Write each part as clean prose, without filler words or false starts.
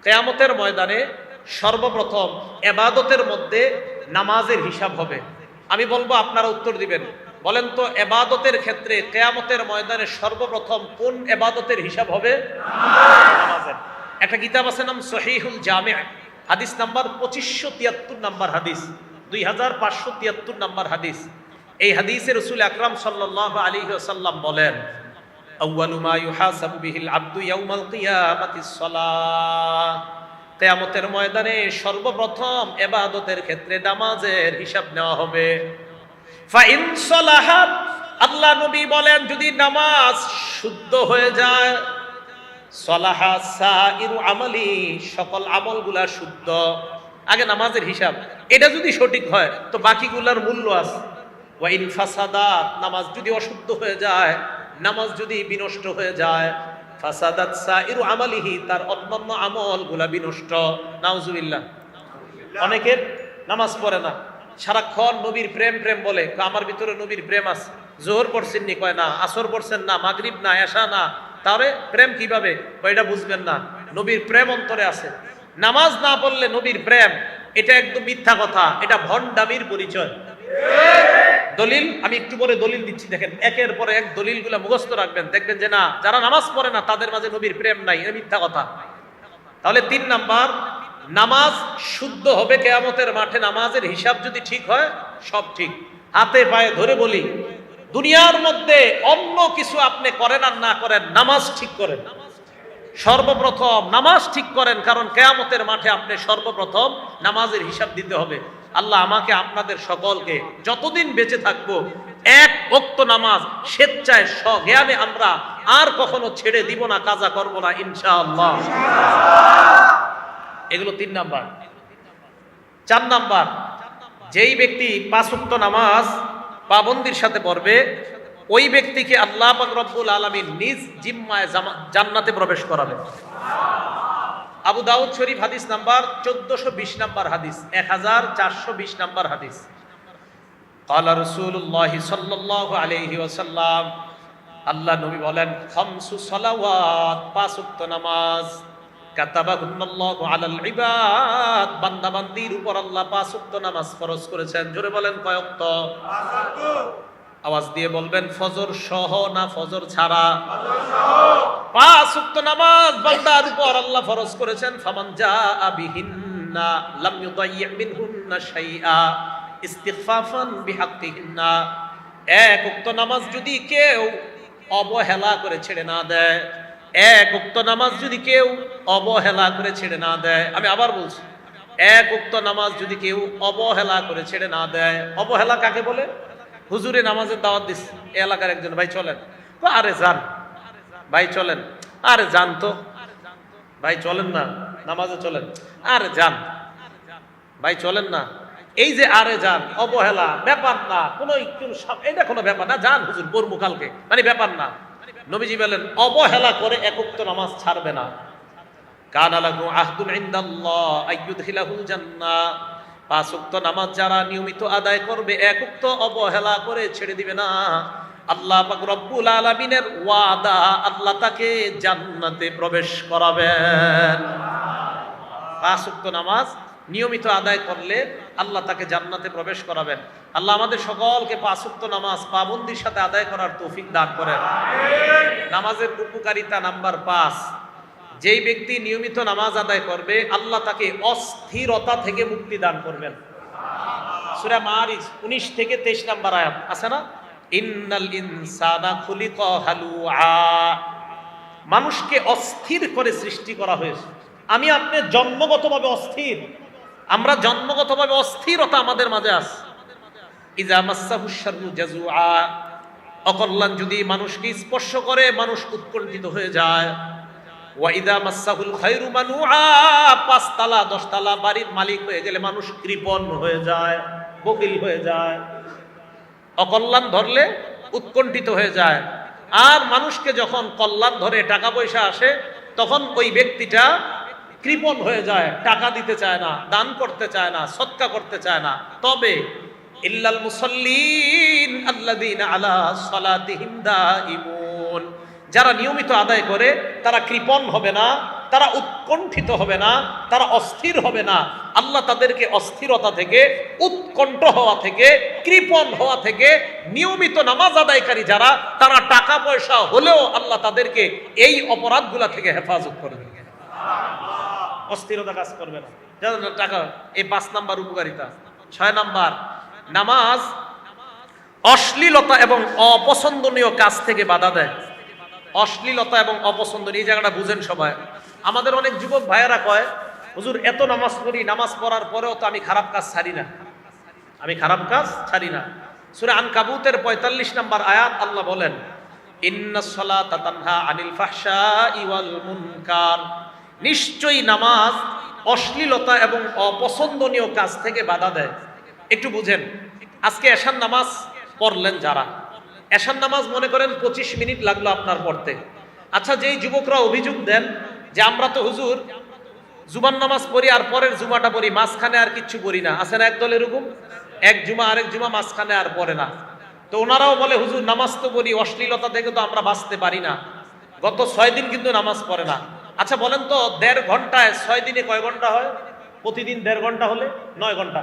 কিয়ামতের ময়দানে সর্বপ্রথম ইবাদতের মধ্যে নামাজের হিসাব হবে। আমি বলবো, আপনারা উত্তর দিবেন। বলেন তো, ইবাদতের ক্ষেত্রে কিয়ামতের ময়দানে সর্বপ্রথম কোন ইবাদতের হিসাব হবে? নামাজের। একটা কিতাব আছে, নাম সহিহুল জামি', হাদিস নাম্বার 2573 নাম্বার হাদিস, 2573 নাম্বার হাদিস। এই হাদিসে রাসূল আকরাম সাল্লাল্লাহু আলাইহি ওয়াসাল্লাম বলেন, আউয়ালু মা ইউহাসাবু বিহিল আবদু ইয়াউমাল কিয়ামাতিস সালাহ। কিয়ামতের ময়দানে সর্বপ্রথম ইবাদতের ক্ষেত্রে নামাজের হিসাব নেওয়া হবে। ফা ইন সালাহাত, আল্লাহ নবী বলেন, যদি নামাজ শুদ্ধ হয়ে যায়, সালাহা সাইরু আমালি, সকল আমলগুলা শুদ্ধ। আগে নামাজের হিসাব, এটা যদি সঠিক হয় তো বাকিগুলার মূল্য আছে। ওয়া ইন ফাসাদাত, নামাজ যদি অশুদ্ধ হয়ে যায়, নামাজ যদি বিনষ্ট হয়ে যায়, ফাসাদাত সাইরু আমালিহি, তার অন্যান্য আমলগুলা বিনষ্ট। নাউজুবিল্লাহ। অনেকের নামাজ পড়ে না, সারাক্ষণ নবীর প্রেম প্রেম বলে। আমার ভিতরে নবীর প্রেম আছে। জোহর পড়ছেন নি? কয় না। আসর পড়ছেন না, মাগরিব না, এশা না। তাহলে প্রেম কিভাবে? এটা বুঝবেন না। নবীর প্রেম অন্তরে আছে। নামাজ না পড়লে নবীর প্রেম, এটা একদম মিথ্যা কথা, এটা ভণ্ডামির পরিচয়। দলিল আমি একটু পরে দলিল দিচ্ছি, দেখেন একের পরে এক দলিলগুলো মুখস্থ রাখবেন, দেখবেন যে না, যারা নামাজ পড়ে না তাদের মাঝে নবীর প্রেম নাই, এটা মিথ্যা কথা। তাহলে 3 নাম্বার, নামাজ শুদ্ধ হবে কিয়ামতের মাঠে। নামাজের হিসাব যদি ঠিক হয়, সব ঠিক। হাতে পায়ে ধরে বলি, দুনিয়ার মধ্যে অন্য কিছু আপনি করেন আর না করেন, নামাজ ঠিক করেন। সর্বপ্রথম নামাজ ঠিক করেন, কারণ কিয়ামতের মাঠে আপনি সর্বপ্রথম নামাজের হিসাব দিতে হবে। আল্লাহ আমাকে আপনাদের সকলকে যতদিন বেঁচে থাকবো এক ওয়াক্ত নামাজ স্বেচ্ছায় সজ্ঞানে আমরা আর কখনো ছেড়ে দিব না, কাজা করব না, ইনশাআল্লাহ। এগুলো 3 নাম্বার। 4 নাম্বার, যেই ব্যক্তি 5 ওয়াক্ত নামাজ পাবন্দির সাথে পড়বে, ওই ব্যক্তিকে আল্লাহ পাক রব্বুল আলামিন নিজ জিম্মায় জান্নাতে প্রবেশ করাবে। আবু দাউদ শরীফ হাদিস নাম্বার 1420 নাম্বার হাদিস, 1420 নাম্বার হাদিস। ক্বালা রাসূলুল্লাহ সাল্লাল্লাহু আলাইহি ওয়াসাল্লাম, আল্লাহ নবী বলেন, খামসু সালাওয়াত, 5 ওয়াক্ত নামাজ, কাতাবাহুন্নাল্লাহু আলাল ইবাদ, বান্দা বান্দির উপর আল্লাহ 5 ওয়াক্ত নামাজ ফরজ করেছেন। জোরে বলেন, কয় ওয়াক্ত? 5 ওয়াক্ত। আওয়াজ দিয়ে বলবেন, ফজর সহ না ফজর ছাড়া? ফজর সহ। 5 ওয়াক্ত নামাজ বান্দার উপর আল্লাহ ফরজ করেছেন। ফামান জাআ বিহিন্না লাম ইউদাইয়্যি মিনহুন্না শাইআ ইস্তিগফাফান বিহাক্কিহিন্না। 1 ওয়াক্ত নামাজ যদি কেউ অবহেলা করে ছেড়ে না দেয়, 1 ওয়াক্ত নামাজ যদি কেউ অবহেলা করে ছেড়ে না দেয়, আমি আবার বলছি, 1 ওয়াক্ত নামাজ যদি কেউ অবহেলা করে ছেড়ে না দেয়। অবহেলা কাকে বলে? হুজুরে নামাজের দাওয়াত দিস, এলাকার একজন, ভাই চলেন। আরে যান ভাই, চলেন। আরে যান তো ভাই, চলেন না নামাজে, চলেন। আরে যান ভাই, চলেন না। এই যে আরে যান, অবহেলা, ব্যাপার না, এটা কোনো ব্যাপার না, যান হুজুর পড়বো কালকে, মানে ব্যাপার না। নবীজি বলেন, অবহেলা করে 1 ওয়াক্ত নামাজ ছাড়বে না। কানা লাহু আহদুন ইনদাল্লাহ আইয়ুদখিলাহুল জান্নাহ। 5 ওয়াক্ত নামাজ যারা নিয়মিত আদায় করবে, 1 ওয়াক্ত অবহেলা করে ছেড়ে দিবে না, আল্লাহ পাক রব্বুল আলামিনের ওয়াদা, আল্লাহ তাকে জান্নাতে প্রবেশ করাবেন। 5 ওয়াক্ত নামাজ নিয়মিত আদায় করলে আল্লাহ তাকে জান্নাতে প্রবেশ করাবেন। আল্লাহ আমাদের সকলকে 5 ওয়াক্ত নামাজ পাবন্দির সাথে আদায় করার তৌফিক দান করেন। নামাজের উপকারিতা নাম্বার 5, যেই ব্যক্তি নিয়মিত নামাজ আদায় করবে, আল্লাহ তাকে অস্থিরতা থেকে মুক্তি দান করবেন। সূরা মারিজ 19 থেকে 23 নাম্বার আয়াত আছে না, ইন্নাল ইনসানা খুলিকা হালুআ। মানুষকে অস্থির করে সৃষ্টি করা হয়েছে। আমি আপনি জন্মগতভাবে অস্থির, আমরা জন্মগতভাবে অস্থিরতা আমাদের মাঝে আছে। ইজা মাসসাহুশ শাররু জাজুআ, অকল্যাণ যদি মানুষকে স্পর্শ করে, মানুষ উৎকণ্ঠিত হয়ে যায়। ওয়া ইযা মাসসাহুল খায়রু মানুআ, 5 তালা 10 তালা বাড়ির মালিক হয়ে গেলে মানুষ কৃপণ হয়ে যায়, বকিল হয়ে যায়। অকল্যাণ ধরলে উৎকণ্ঠিত হয়ে যায়। আর মানুষকে যখন কল্যাণ ধরে, টাকা পয়সা আসে, তখন ওই ব্যক্তিটা কৃপণ হয়ে যায়, টাকা দিতে চায় না, দান করতে চায় না, সদকা করতে চায় না। তবে ইল্লাল মুসাল্লিন আল্লাযীনা আলা সালাতিহিম দাইমুন, যারা নিয়মিত আদায় করে তারা কৃপণ হবে না, তারা উৎকণ্ঠিত হবে না, তারা অস্থির হবে না। আল্লাহ তাদেরকে অস্থিরতা থেকে, উৎকণ্ঠ হওয়া থেকে, কৃপণ হওয়া থেকে, নিয়মিত নামাজ আদায়কারী যারা, তারা টাকা পয়সা হলেও আল্লাহ তাদেরকে এই অপরাধগুলা থেকে হেফাজত করবে, অস্থিরতা কাজ করবে না। টাকা, এই 5 নাম্বার উপকারিতা। 6 নাম্বার, নামাজ অশ্লীলতা এবং অপছন্দনীয় কাজ থেকে বাধা দেয়। অশ্লীলতা এবং অপছন্দনীয়, এই জায়গাটা বুঝেন সবাই। আমাদের অনেক যুবক ভাইয়েরা কয়, হুজুর এত নামাজ পড়ি, নামাজ পড়ার পরেও তো আমি খারাপ কাজ ছাড়ি না, আমি খারাপ কাজ ছাড়ি না। সূরা আনকাবুতের 45 নম্বর আয়াত আল্লাহ বলেন, ইন্নাস সালাতা তানহা আনিল ফাহশাই ওয়াল মুনকার, নিশ্চয়ই নামাজ অশ্লীলতা এবং অপছন্দনীয় কাজ থেকে বাধা দেয়। একটু বুঝেন, আজকে এশার নামাজ পড়লেন যারা, এশার নামাজ মনে করেন 25 মিনিট লাগলো আপনার পড়তে। আচ্ছা, যেই যুবকরা অভিযোগ দেন যে আমরা তো হুজুর জুমার নামাজ পড়ি আর পরের জুমাটা পড়ি, মাঝখানে আর কিচ্ছু পড়ি না, আছে না একদল এরকম, এক জুমা আরেক জুমা মাঝখানে আর পড়ে না, তো ওনারাও বলে হুজুর নামাজ তো পড়ি, অশ্লীলতা থেকে তো আমরা বাঁচতে পারি না, গত 6 দিন কিন্তু নামাজ পড়ে না। আচ্ছা বলেন তো, 1.5 ঘন্টায় 6 দিনে কয় ঘন্টা হয়? প্রতিদিন 1.5 ঘন্টা হলে 9 ঘন্টা।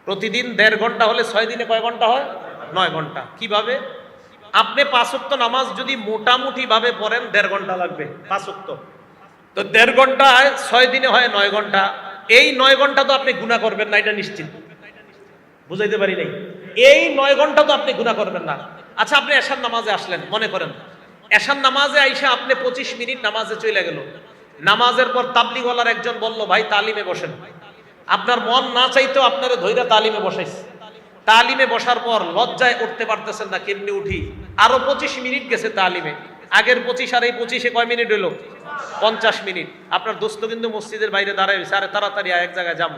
প্রতিদিন 1.5 ঘন্টা হলে 6 দিনে কয় ঘন্টা হয়? 9 ঘন্টা। কিভাবে? আপনি 5 ওয়াক্ত নামাজ যদি মোটামুটি ভাবে পড়েন 1.5 ঘন্টা লাগবে 5 ওয়াক্ত, তো 1.5 ঘন্টায় 6 দিনে হয় 9 ঘন্টা। এই 9 ঘন্টা তো আপনি গুনাহ করবেন না, এটা নিশ্চিত। বুঝাইতে পারি নাই? এই 9 ঘন্টা তো আপনি গুনাহ করবেন না। আচ্ছা, আপনি এশার নামাজে আসলেন, মনে করেন এশার নামাজে আইসা আপনি 25 মিনিট নামাজে চলে গেল। নামাজের পর তাবলিগওয়ালার একজন বলল, ভাই তালিমে বসেন। আপনার মন না চাইতেও আপনারা ধইরা তালিমে বসাইছে। তালিমে বসার পর লজ্জায় উঠতে পারতেছেন না, কেমনি উঠি, আরো 25 মিনিট গেছে তালিমে। আগের 25 আর এই 25-এ কয় মিনিট হইল? 50 মিনিট। আপনার দোস্ত কিন্তু মসজিদের বাইরে দাঁড়ায় রয়েছে, আরে তাড়াতাড়ি এক জায়গায় যাবো।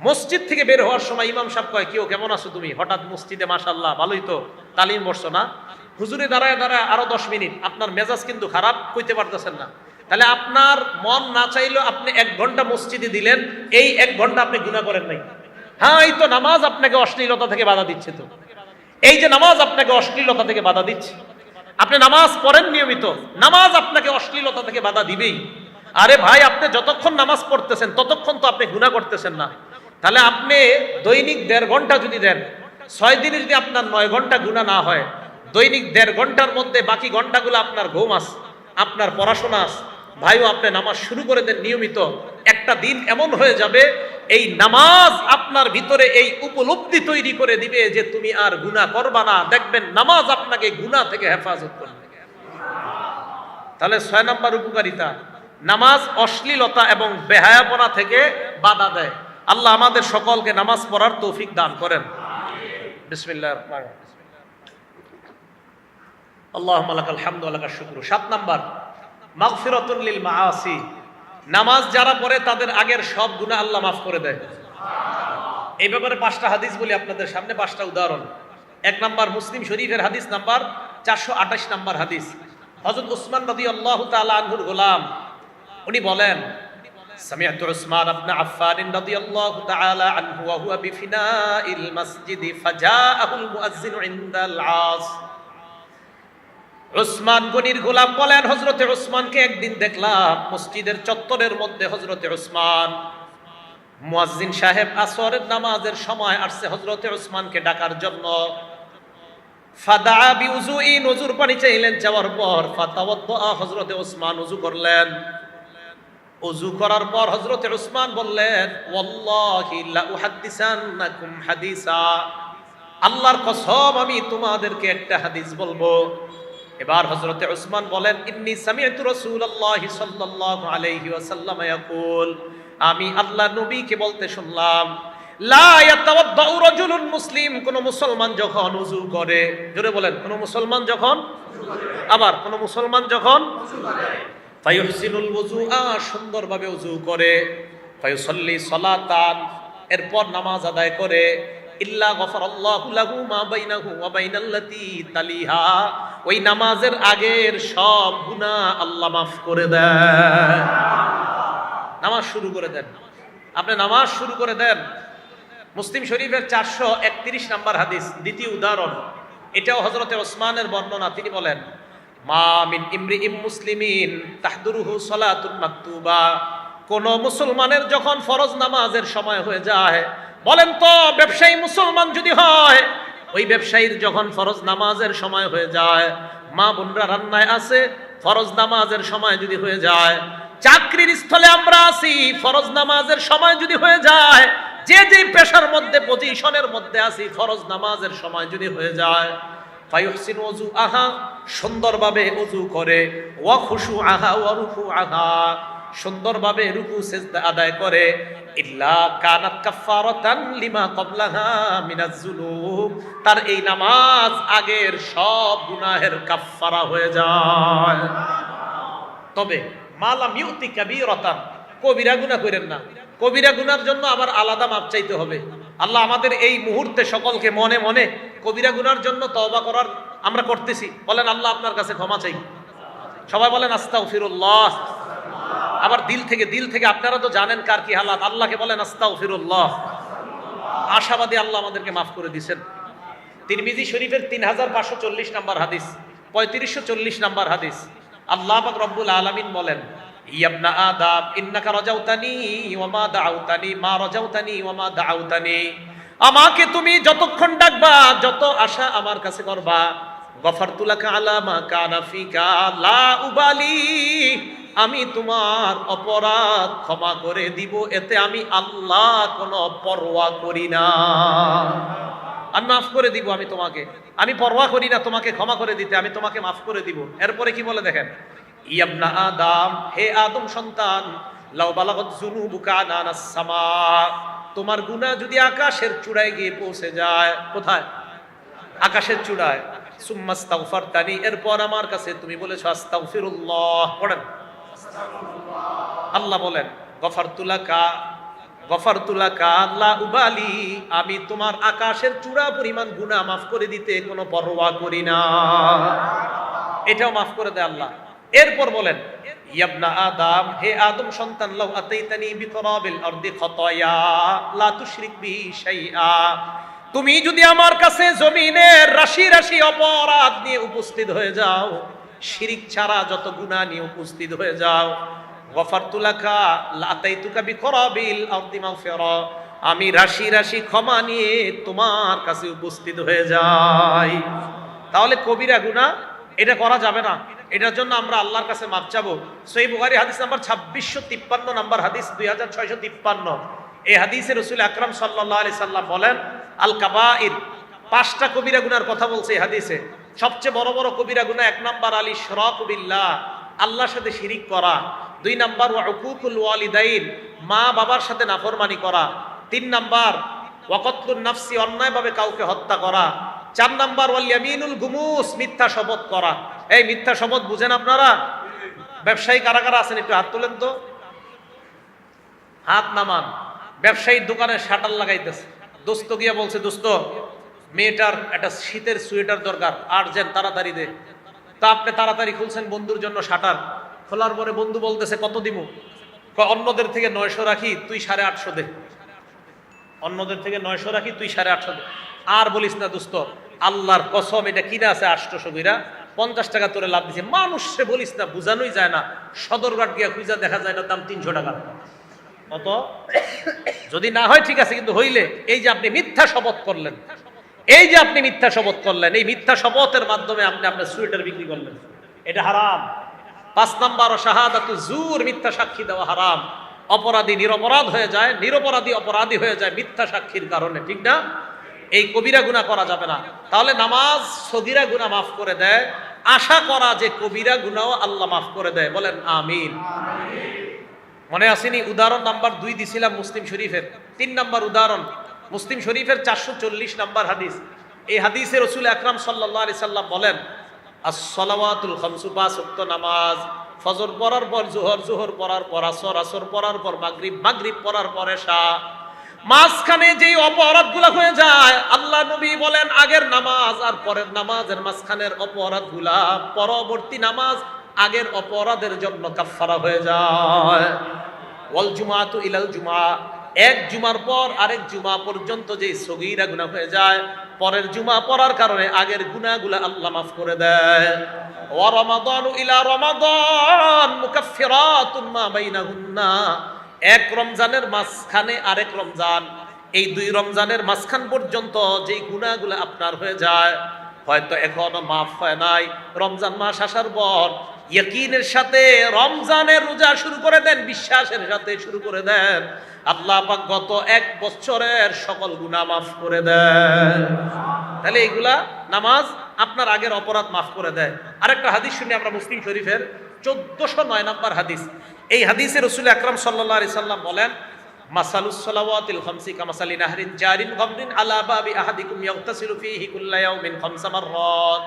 মসজিদ থেকে বের হওয়ার সময় ইমাম সাহেব কয়, কেউ কেমন আছো তুমি? হঠাৎ মসজিদে, মাশাআল্লাহ ভালোই তো, তালিম বসছো না? হুজুরে দাঁড়ায় দাঁড়ায় আরো 10 মিনিট। আপনার মেজাজ কিন্তু খারাপ, কইতে পারতেছেন না। তাহলে আপনার মন না চাইলেও আপনি 1 ঘন্টা মসজিদে দিলেন, এই 1 ঘন্টা আপনি গুনাহ করেন নাই। হ্যাঁ, এই তো নামাজ আপনাকে অশ্লীলতা থেকে বাধা দিচ্ছে। তো এই যে নামাজ আপনাকে অশ্লীলতা থেকে বাধা দিচ্ছে, আপনি নামাজ পড়েন নিয়মিত, নামাজ আপনাকে অশ্লীলতা থেকে বাধা দিবেই। আরে ভাই, আপনি যতক্ষণ নামাজ পড়তেছেন ততক্ষণ তো আপনি গুনাহ করতেছেন না। তাহলে আপনি দৈনিক 1.5 ঘন্টা যদি দেন, 6 দিনে যদি আপনার 9 ঘন্টা গুনাহ না হয়, দৈনিক 1.5 ঘন্টার মধ্যে বাকি ঘন্টাগুলো আপনার ঘুম আছে, আপনার পড়াশোনা আছে। ভাইও আপনি নামাজ শুরু করে দেন নিয়মিত, একটা দিন এমন হয়ে যাবে এই নামাজ আপনার ভিতরে এই উপলব্ধি তৈরি করে দিবে যে তুমি আর গুনাহ করবা না। দেখবেন নামাজ আপনাকে গুনাহ থেকে হেফাজত করবে। তাহলে 6 নাম্বার উপকারিতা, নামাজ অশ্লীলতা এবং বেহায়াপনা থেকে বাধা দেয়। আল্লাহ আমাদের সকলকে নামাজ পড়ার তৌফিক দান করেন। বিসমিল্লাহির রহমানির রহিম। আল্লাহুম্মা লাকাল হামদু ওয়া লাকাশ শুকরু। 7 নাম্বার, মাগফিরাতুন লিল মাআসি, নামাজ যারা পড়ে তাদের আগের সব গুনাহ আল্লাহ মাফ করে দেয়। এই ব্যাপারে 5টা হাদিস বলি আপনাদের সামনে, 5টা উদাহরণ। 1 নাম্বার, মুসলিম শরীফের হাদিস নাম্বার 428 নাম্বার হাদিস। হযরত উসমান রাদিয়াল্লাহু তাআলা আনহুর গোলাম, উনি বলেন, সামিআতু উসমান ইবনে আফফান রাদিয়াল্লাহু তাআলা আনহু ওয়া হুয়া বিফিনাইল মসজিদ ফাজাআহুল মুয়াজ্জিন ইনদাল আস। উসমান গনির গোলাম বলেন, হযরতে উসমানকে একদিন দেখলাম মসজিদের চত্বরের মধ্যে। হযরতে উসমান, মুয়াজ্জিন সাহেব আসরের নামাজের সময় আসছে হযরতে উসমানকে ডাকার জন্য। ফাদা বিউযুইন, ওযুর পানি চাইলেন, যাওয়ার পর ফাতাওয়াদ্দা, হযরতে উসমান ওযু করলেন। ওযু করার পর হযরতে উসমান বললেন, ওয়াল্লাহি লা উহাদ্দিসান্নাকুম হাদিসা, আল্লাহর কসম আমি তোমাদেরকে একটা হাদিস বলবো। এবার হযরতে উসমান বলেন, ইন্নী সামি'তু রাসূলুল্লাহি সাল্লাল্লাহু আলাইহি ওয়াসাল্লাম ইয়াকুল, আমি আল্লাহর নবীকে বলতে শুনলাম, লা ইয়াতাওয়াদ্দাউ রাজুলুন মুসলিম, কোন মুসলমান যখন ওযু করে, জোরে বলেন, কোন মুসলমান যখন, আবার কোন মুসলমান যখন ফায়ুহসিনুল ওযুআ, সুন্দরভাবে ওযু করে, ফায়ুসাল্লি সালাতান, এরপর নামাজ আদায় করে, ইল্লা গফারাল্লাহু লাহু মা বাইনাহু ওয়া বাইনাল্লাতী তালিহা, ওই নামাজের আগের সব গুনাহ আল্লাহ মাফ করে দেন। নামাজ শুরু করে দেন, আপনি নামাজ শুরু করে দেন। মুসলিম শরীফের 431 নাম্বার হাদিস, দ্বিতীয় উদাহরণ। এটাও হযরতে ওসমানের বর্ণনা। তিনি বলেন, মা মিন ইমরিইম মুসলিমিন তাহদুরুহু সালাতুন মাকতুবা, কোন মুসলমানের যখন ফরজ নামাজের সময় হয়ে যায়, বলেন তো ব্যবসায়ী মুসলমান যদি হয়, ওই ব্যবসায়ীর যখন ফরজ নামাজের সময় হয়ে যায়, মা বোনরা রান্নায় আছে, ফরজ নামাজের সময় যদি হয়ে যায়, চাকরির স্থলে আমরা আছি, ফরজ নামাজের সময় যদি হয়ে যায়, যে যে পেশার মধ্যে পজিশনের মধ্যে আছি, ফরজ নামাজের সময় যদি হয়ে যায়, ফায়ুহসিন ওযু আহা, সুন্দরভাবে ওযু করে, ওয়া খুশু আহা ওয়া রুকু আহা, সুন্দরভাবে রুকু সিজদা আদায় করে, ইল্লা কানাত কাফফারাতান লিমা ক্বাবলাহা মিনাজ যুনুব, তার এই নামাজ আগের সব গুনাহের কাফফারা হয়ে যায়। তবে মালাম ইউতি কাবীরাতান, কবিরা গুনাহ করেন না, কবিরা গুনার জন্য আবার আলাদা মাপ চাইতে হবে। আল্লাহ আমাদের এই মুহূর্তে সকলকে মনে মনে কবিরা গুনার জন্য তওবা করার আমরা করতেছি, বলেন আল্লাহ আপনার কাছে ক্ষমা চাই, সবাই বলেন আস্তাগফিরুল্লাহ। আবার দিল থেকে আপনারা তো জানেন কার কি হালাত, আল্লাহকে বলেন আস্তাগফিরুল্লাহ। আশাবাদী আল্লাহ আমাদেরকে মাফ করে দিয়েছেন। তিরমিজি শরীফের 3540 নম্বর হাদিস, 3540 নম্বর হাদিস, আল্লাহ পাক রব্বুল আলামিন বলেন, ইয়া আদম ইন্নাকা রাজাউতানি ওয়া মা দাআউতানি মা রাজাউতানি ওয়া মা দাআউতানি, আমাকে তুমি যতক্ষণ ডাকবা, যত আশা আমার কাছে করবা, গফারতু লাকা আলা মা কানা ফিকা লা উবালি, আমি তোমার অপরাধ ক্ষমা করে দিব, এতে আমি আল্লাহ কোনো পরোয়া করি না। আমি মাফ করে দিব, আমি তোমাকে, আমি পরোয়া করি না তোমাকে ক্ষমা করে দিতে, আমি তোমাকে মাফ করে দিব। এরপরে কি বলে দেখেন, ইয়াবনা আদম, হে আদম সন্তান, লাউ বালাগাত যুনুবুকা আনানাস সামা, তোমার গুনাহ যদি আকাশের চূড়ায় গিয়ে পৌঁছে যায়, কোথায়? আকাশের চূড়ায়, সুম্মাস্তাগফারতানি, এরপর আমার কাছে তুমি বলেছো আস্তাগফিরুল্লাহ, পড়েন আল্লাহ বলেন, গফারতু লাকা লা উবালি, আমি তোমার আকাশের চূড়া পরিমাণ গুনাহ মাফ করে দিতে কোনো পরোয়া করি না। এটাও মাফ করে দেয় আল্লাহ। এরপর বলেন, ইয়াবনা আদম, হে আদম সন্তান, লাউ আতাইতানি বিকরাবিল আরদি খাতায়া লা তুশরিক বি শাইআ, তুমি যদি আমার কাছে জমিনের রাশি রাশি অপরাধ নিয়ে উপস্থিত হয়ে যাও, শিরিক ছাড়া যত গুনাহ নিয়ে উপস্থিত হয়ে যাও, গফারতু লাকা লা আতাইতুকা বিকরাবিল আরদি মাগফিরা, আমি রাশি রাশি ক্ষমা নিয়ে তোমার কাছে উপস্থিত হয়ে যাই। তাহলে কবিরা গুনাহ এটা করা যাবে না, এটার জন্য আমরা আল্লাহর কাছে মাপ চাবো। সহিহ বুখারী হাদিস নাম্বার 2653 নাম্বার হাদিস, 2653, এই হাদিসে রাসূল আকরাম সাল্লাল্লাহু আলাইহি সাল্লাম বলেন, আল কাবাইর, 5টা কবিরা গুনার কথা বলছে এই হাদিসে। সবচেয়ে বড় বড় কবিরা গুনাহ, 1 নাম্বার আল ইশরাকু বিল্লাহ, আল্লাহর সাথে শিরিক করা, 2 নাম্বার ওয়া উকুকুল ওয়ালিদাইন, মা বাবার সাথে নাফরমানি করা, 3 নাম্বার ওয়া কতলুন নাফসি, অন্যায়ভাবে কাউকে হত্যা করা, 4 নাম্বার ওয়াল ইয়ামিনুল গুমুস, মিথ্যা শপথ করা। এই মিথ্যা শপথ বুঝেন আপনারা? ব্যবসায়ী কারা কারা আছেন একটু হাত তোলেন তো, হাত নামান। ব্যবসায়ীর দোকানে শাটার লাগাইতেছে, দোস্ত গিয়া বলছে, দোস্ত মেয়েটার একটা শীতের সোয়েটার দরকার, আর্জেন্ট, তাড়াতাড়ি দে। তা আপনি তাড়াতাড়ি খুলছেন বন্ধুর জন্য শাটার, খোলার পরে বন্ধু বলতেছে কত দিব? অন্যদের থেকে 900 রাখি, তুই 850 দে। অন্যদের থেকে 900 রাখি, তুই 850 দে। আর বলিস না দোস্ত, আল্লাহর কসম এটা কিনা আছে 800 কইরা, 50 টাকা তোরে লাভ দিছে। মানুষে বলিস না, বুঝানোই যায় না, সদরঘাট গিয়া খুঁজা দেখা যায় না, দাম 300 টাকা। অত যদি না হয় ঠিক আছে, কিন্তু হইলে এই যে আপনি মিথ্যা শপথ করলেন, এই যে আপনি মিথ্যা শপথ করলেন, এই মিথ্যা শপথের মাধ্যমে আপনি আপনার সোয়েটার বিক্রি করলেন, এটা হারাম। 5 নাম্বার শাহাদাতু জুর, মিথ্যা সাক্ষী দেওয়া হারাম। অপরাধী নিরপরাধ হয়ে যায়, নিরপরাধী অপরাধী হয়ে যায় মিথ্যা সাক্ষীর কারণে, ঠিক না? এই কবিরা গুনাহ করা যাবে না। তাহলে নামাজ সগীরা গুনাহ মাফ করে দেয়, আশা করা যে কবিরা গুনাহও আল্লাহ মাফ করে দেয়, বলেন আমিন। মনে আসেনি? উদাহরণ নাম্বার 2 দিছিলাম মুসলিম শরীফের। 3 নাম্বার উদাহরণ মুসলিম শরীফের 440 নাম্বার হাদিস। এই হাদিসে রাসূল আকরাম সাল্লাল্লাহু আলাইহি সাল্লাম বলেন, আস-সালাওয়াতুল খামসু, 5 ওয়াক্ত নামাজ, ফজর পড়ার পর জোহর, জোহর পড়ার পর আসর, আসর পড়ার পর মাগরিব, মাগরিব পড়ার পর এশা, মাঝখানে যেই অপরাধগুলো হয়ে যায়, আল্লাহ নবী বলেন আগের নামাজ আর পরের নামাজের মাঝখানের অপরাধগুলা পরবর্তী নামাজ আগের অপরাধের জন্য কাফফারা হয়ে যায়। ওয়াল জুমাতু ইলাল জুমা, এক জুমার পর আরেক জুমা পর্যন্ত যে সগীরা গুনাহ হয়ে যায়, পরের জুমা পড়ার কারণে আগের গুনাহগুলো আল্লাহ মাফ করে দেয়। ওয়া রমাদানু ইলা রমাদান মুকাফফিরাতুন মা বাইনাহুন্না, এক রমজানের মাঝখানে আরেক রমজান, এই দুই রমজানের মাঝখান পর্যন্ত যে গুনাহগুলো আপনার হয়ে যায়, হয়তো এখনো মাফ হয় নাই, রমজান মাস আসার পর ইয়াকিনের সাথে রমজানের রোজা শুরু করে দেন, বিশ্বাসের সাথে শুরু করে দেন, আল্লাহ পাক গত এক বছরের সকল গুনাহ মাফ করে দেন। তাহলে এইগুলা নামাজ আপনার আগের অপরাধ মাফ করে দেয়। আরেকটা হাদিস শুনি আমরা, মুসলিম শরীফের 1409 নম্বর হাদিস। এই হাদিসে রাসূল আকরাম সাল্লাল্লাহু আলাইহি সাল্লাম বলেন, মাসালুস সালাওয়াতিল খামসি কামাসালি নাহরিন জারিন গামরিন আলা বাবি আহাদিকুম ইয়াগতাসিলু ফীহি কুল্লা ইয়াউমিন খামসা মাররাত।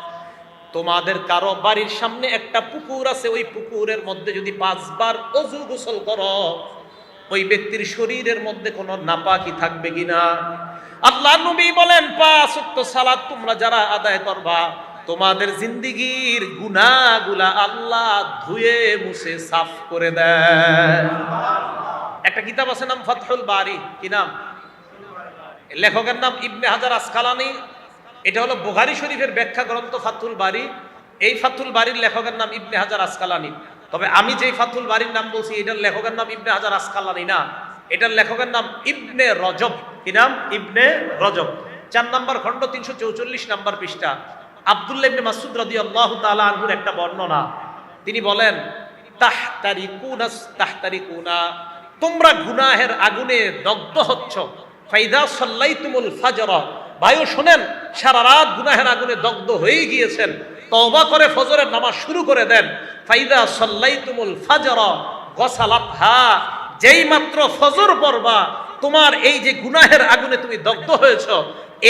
তোমাদের কারো বাড়ির সামনে একটা পুকুর আছে, ওই পুকুরের মধ্যে যদি 5 বার ওযু গোসল করো, ওই ব্যক্তির শরীরের মধ্যে কোনো নাপাকি থাকবে কিনা? আল্লাহ নবী বলেন 5 ওয়াক্ত সালাত তোমরা যারা আদায় করবা, তোমাদের জিন্দেগীর গুনাহগুলা আল্লাহ ধুয়ে মুছে সাফ করে দেন। একটা কিতাব আছে নাম ফাতহুল বারি, কি নাম? লেখকের নাম ইবনে হাজার আসকালানি। এটা হলো বুখারী শরীফের ব্যাখ্যা গ্রন্থ ফাতহুল বারি। এই ফাতহুল বারির লেখকের নাম ইবনে হাজার আসকালানি। তবে আমি যেই ফাতহুল বারির নাম বলছি, এটার লেখকের নাম ইবনে হাজার আসকালানি না, এটার লেখকের নাম ইবনে রজব। কি নাম? ইবনে রজব। 4 নম্বর খণ্ড 344 নম্বর পৃষ্ঠা। আব্দুল্লাহ ইবনে মাসউদ রাদিয়াল্লাহু তাআলা আনহুর একটা বর্ণনা, তিনি বলেন, তাহতারিকুনা, তোমরা গুনাহের আগুনে দগ্ধ হচ্ছ। ফাইদা সাল্লাইতুমুল ফাজর, ভাইও শুনেন, সারা রাত গুনাহের আগুনে দগ্ধ হয়ে গিয়েছেন, তওবা করে ফজরের নামাজ শুরু করে দেন। ফাইদা সাল্লাইতুমুল ফাজর গসালাতহা, যেই মাত্র ফজর পড়বা, তোমার এই যে গুনাহের আগুনে তুমি দগ্ধ হয়েছ,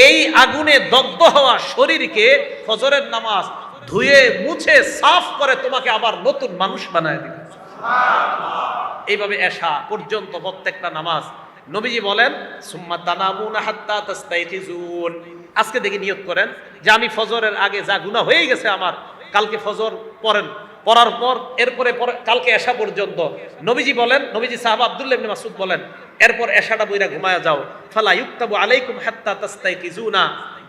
এই আগুনে দগ্ধ হওয়া শরীরকে ফজরের নামাজ ধুয়ে মুছে সাফ করে তোমাকে আবার নতুন মানুষ বানায় দিবে। এইভাবে এশা পর্যন্ত প্রত্যেকটা নামাজ। নবীজি বলেন, সুম্মা তানামুনা হাত্তা তাস্তাইখিজুন, আজকে দেখে নিয়ত করেন যে আমি ফজরের আগে যা গুনাহ হয়ে গেছে আমার, কালকে ফজর পড়েন, পড়ার পর এরপরে কালকে এশা পর্যন্ত। নবীজি বলেন, নবীজি সাহাবা আব্দুল্লাহ ইবনে মাসউদ বলেন, এরপর এশাটা বইরা ঘুমায়া যাও। ফালা ইউক্তাবু আলাইকুম হাত্তা তাস্তাইখিজুনা,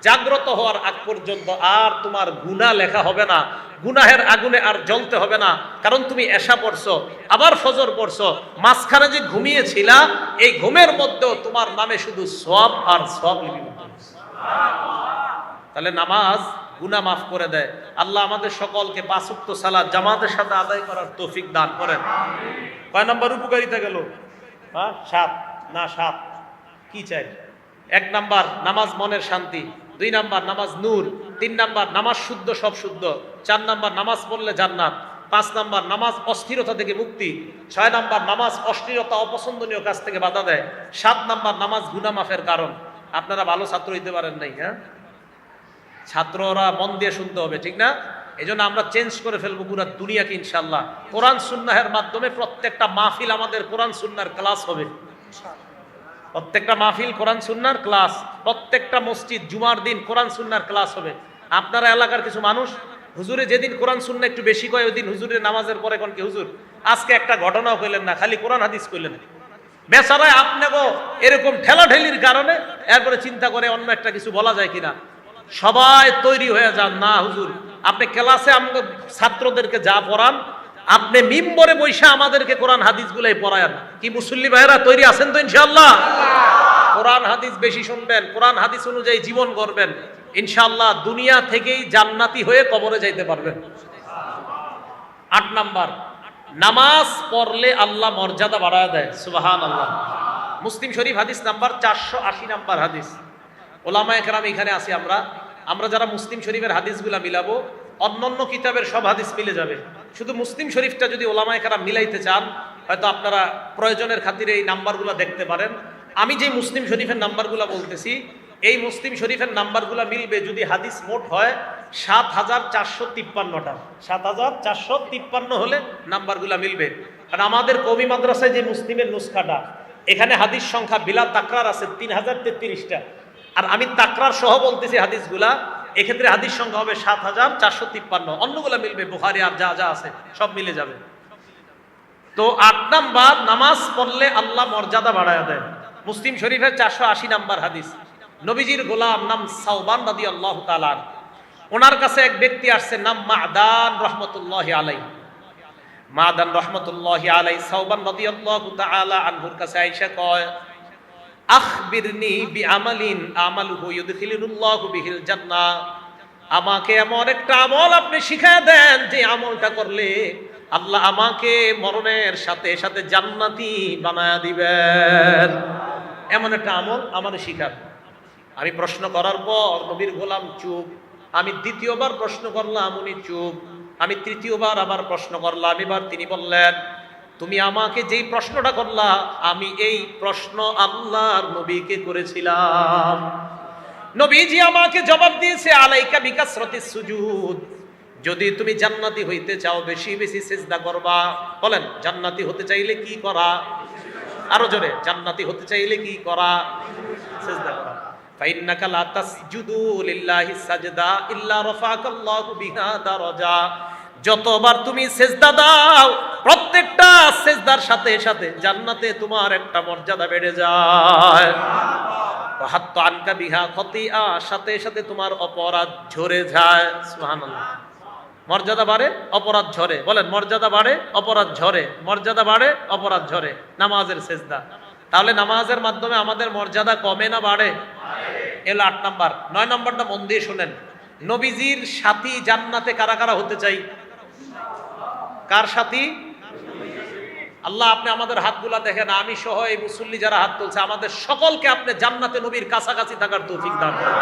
জাগ্রত হওয়ার আগ পর্যন্ত আর তোমার গুনাহ লেখা হবে না, গুনাহের আগুনে আর জ্বলতে হবে না, কারণ তুমি এশা পড়ছো, আবার ফজর পড়ছো, মাঝখানে যে ঘুমিয়েছিলা, এই ঘুমের মধ্যেও তোমার নামে শুধু সওয়াব আর সওয়াব লিপিবদ্ধ। তাহলে নামাজ গুনাহ মাফ করে দেয়। আল্লাহ আমাদের সকলকে 5 ওয়াক্ত সালাত জামাতের সাথে আদায় করার তৌফিক দান করেন। কয় নম্বর উপকারিতা গেল? 7 না 7 কি চাই? 1 নাম্বার নামাজ মনের শান্তি, 2 নাম্বার নামাজ নূর, 3 নাম্বার নামাজ শুদ্ধ সব শুদ্ধ, 4 নাম্বার নামাজ পড়লে জান্নাত, 5 নাম্বার নামাজ অস্থিরতা থেকে মুক্তি, 6 নাম্বার নামাজ অশ্লীলতা অপছন্দনীয় কাজ থেকে বাধা দেয়, 7 নাম্বার নামাজ গুনাহ মাফের কারণ। আপনারা ভালো ছাত্র হইতে পারেন নাই, হ্যাঁ? ছাত্ররা মন দিয়ে শুনতে হবে, ঠিক না? এজন্য আমরা চেঞ্জ করে ফেলবো পুরো দুনিয়াকে ইনশাআল্লাহ। কোরআন সুন্নাহের মাধ্যমে প্রত্যেকটা মাহফিল আমাদের কোরআন সুন্নাহর ক্লাস হবে। প্রত্যেকটা মাহফিল কোরআন সুন্নাহর ক্লাস, প্রত্যেকটা মসজিদ জুমার দিন কোরআন সুন্নাহর ক্লাস হবে। আপনারা এলাকার কিছু মানুষ হুজুরে যেদিন কোরআন সুন্নাহ একটু বেশি কয়, ওই দিন হুজুরের নামাজের পরে কোন কি হুজুর আজকে একটা ঘটনাও কইলেন না, খালি কোরআন হাদিস কইলেন। বেচারায় আপনাকেও এরকম ঠেলাঠেলির কারণে এরপরে চিন্তা করে অন্য একটা কিছু বলা যায় কিনা। সবাই তৈরি হয়ে যান না হুজুর, আপনি ক্লাসে আমাদের ছাত্রদেরকে যা পড়ান, আপনি মিম্বরে বৈশা আমাদেরকে কোরআন হাদিস গুলাই পড়ায়েন। কি মুসল্লি ভাইরা তৈরি আছেন তো ইনশাআল্লাহ? কোরআন হাদিস বেশি শুনবেন, কোরআন হাদিস অনুযায়ী জীবন করবেন, ইনশাআল্লাহ দুনিয়া থেকেই জান্নাতি হয়ে কবরে যাইতে পারবেন। 8 নাম্বার, নামাজ পড়লে আল্লাহ মর্যাদা বাড়ায় দেয়। সুবহানাল্লাহ। মুসলিম শরীফ হাদিস নাম্বার 480 নাম্বার হাদিস। ওলামায়ে কেরাম এখানে আছি আমরা যারা মুসলিম শরীফের হাদিসগুলা মিলাবো, অন্যান্য কিতাবের সব হাদিস মিলে যাবে, শুধু মুসলিম শরীফটা যদি ওলামায়ে কেরাম মিলাইতে চান, হয়তো আপনারা প্রয়োজনের খাতিরে এই নাম্বারগুলো দেখতে পারেন। আমি যে মুসলিম শরীফের নাম্বারগুলো বলতেছি, এই মুসলিম শরীফের নাম্বারগুলো মিলবে যদি হাদিস মোট হয় 7453টা। 7453 হলে নাম্বারগুলো মিলবে। কারণ আমাদের কওমি মাদ্রাসায় যে মুসলিমের নুসখাটা, এখানে হাদিস সংখ্যা বিলা তাকরার আছে 3033টা, আর আমি তাকরার সহ বলতেছি হাদিসগুলা, এক্ষেত্রে হাদিস সংখ্যা হবে 7453। অন্যগুলা মিলবে, বুখারী আর যা যা আছে সব মিলে যাবে। তো 8 নাম্বার, নামাজ পড়লে আল্লাহ মর্যাদা বাড়ায় দেয়। মুসলিম শরীফের 480 নাম্বার হাদিস। নবীজির গোলাম নাম সাওবান রাদিয়াল্লাহু তাআলা, ওনার কাছে এক ব্যক্তি আসছে, নাম মাদান রহমতুল্লাহি আলাইহি। মাদান রহমতুল্লাহি আলাইহি সাওবান রাদিয়াল্লাহু তাআলা আনহুর কাছে আয়েশা কয়, আখবিরনি বিআমালিন আমালুহু ইউদখিলুল্লাহু বিহিল জান্নাহ। আমাকে এমন একটা আমল আপনি শিখায় দেন যে আমলটা করলে আল্লাহ আমাকে মরণের সাথে সাথে জান্নাতি বানায়া দিবেন। এমন একটা আমল আমারে শিখান। আমি প্রশ্ন করার পর নবীর গোলাম চুপ। আমি দ্বিতীয়বার প্রশ্ন করলাম, উনি চুপ। আমি তৃতীয়বার আবার প্রশ্ন করলাম, এবার তিনি বললেন, তুমি আমাকে যেই প্রশ্নটা করলা আমি এই প্রশ্ন আল্লাহর নবীকে করেছিলাম। নবীজি আমাকে জবাব দিয়েছে, আলাইকা বিকাসরাতিস সুজুদ। যদি তুমি জান্নাতি হইতে চাও বেশি বেশি সিজদা করবা। বলেন, জান্নাতি হতে চাইলে কি করা? আরো জোরে, জান্নাতি হতে চাইলে কি করা? সিজদা করা। ফাইন্নাকা লা তাসজুদু লিল্লাহি সাজদা ইল্লা রাফাকাল্লাহু বিহা দারাজা। যতবার তুমি সিজদা দাও প্রত্যেকটা সিজদার সাথে সাথে জান্নাতে তোমার একটা মর্যাদা বেড়ে যায়। ওয়া হাত্তা আনকা বিহা খতিআ, সাথে সাথে তোমার অপরাধ ঝরে যায়। সুবহানাল্লাহ। মর্যাদা বাড়ে, অপরাধ ঝরে। বলেন, মর্যাদা বাড়ে, অপরাধ ঝরে। মর্যাদা বাড়ে, অপরাধ ঝরে। নামাজের সিজদা। তাহলে নামাজের মাধ্যমে আমাদের মর্যাদা কমে না বাড়ে? এলো ৮ নাম্বার। ৯ নাম্বারটা মন দিয়ে শুনেন। নবীজির সাথী জান্নাতে কারা কারা হতে চাই? কার সাথী? আল্লাহ, আপনি আমাদের হাতগুলা দেখেন, আমি সহ এই মুসল্লি যারা হাত তুলছে, আমাদের সকলকে আপনি জান্নাতে নবীর কাছাকাছি থাকার তৌফিক দান করুন।